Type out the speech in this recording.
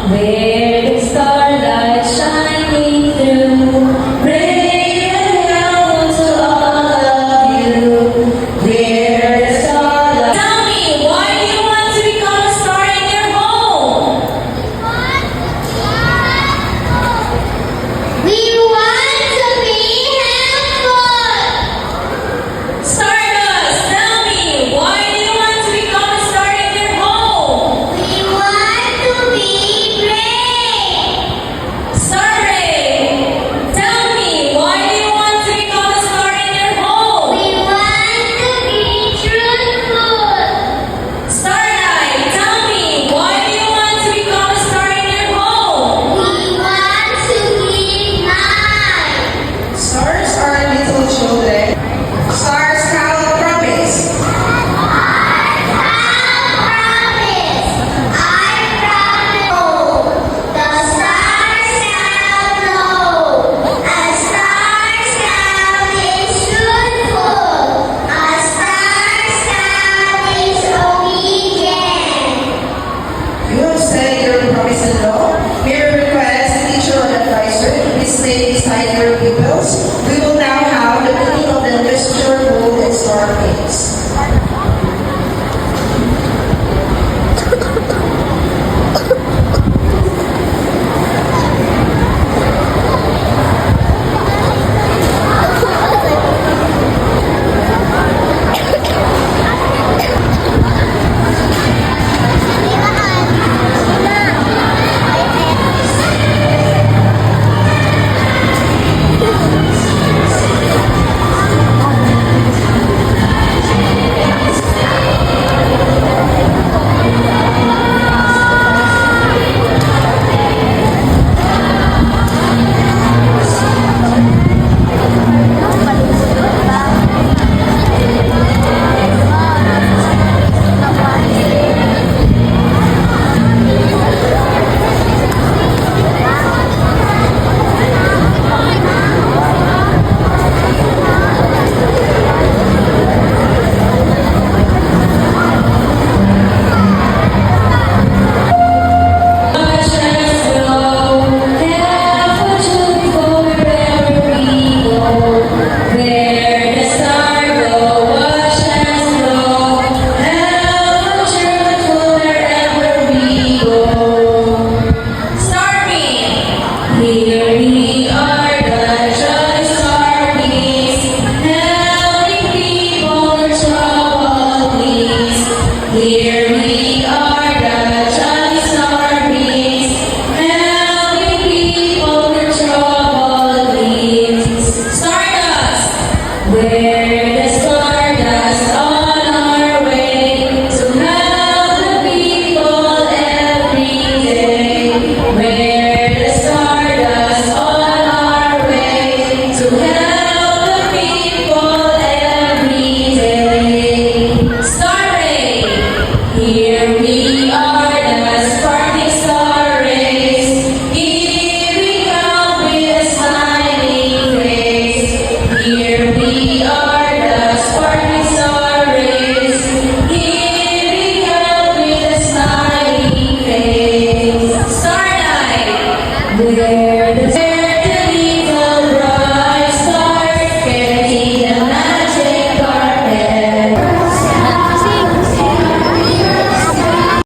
Where the starlight shining through, bring out to all of you. Where the starlight. Tell me, why do you want to become a star in your home? We want to be helpful. Stardust, tell me, why do you want to become a star in your home? We want to be brave. Starray, tell me, why do you want to become a star in your home? We want to be truthful. Starlight, tell me, why do you want to become a star in your home? We want to be kind. Stars are little children. Stars have a promise. You have said your promise in law. May I request the teacher or advisor to please stay beside your pupils. We will now have the meaning of the gesture, mood, and star face. Here we are, the Joy Starbeams, helping people in trouble, please. Here we are, the Joy Starbeams, helping people in trouble, please. Stardust, we're the stardust on our way to help the people every day. We're the stardust on our way to help the people every day. Starray, here we are, the sparkling star rays, giving help with a smiling face. Here we are, the sparkling star rays, giving help with a smiling face. Starlight, we're the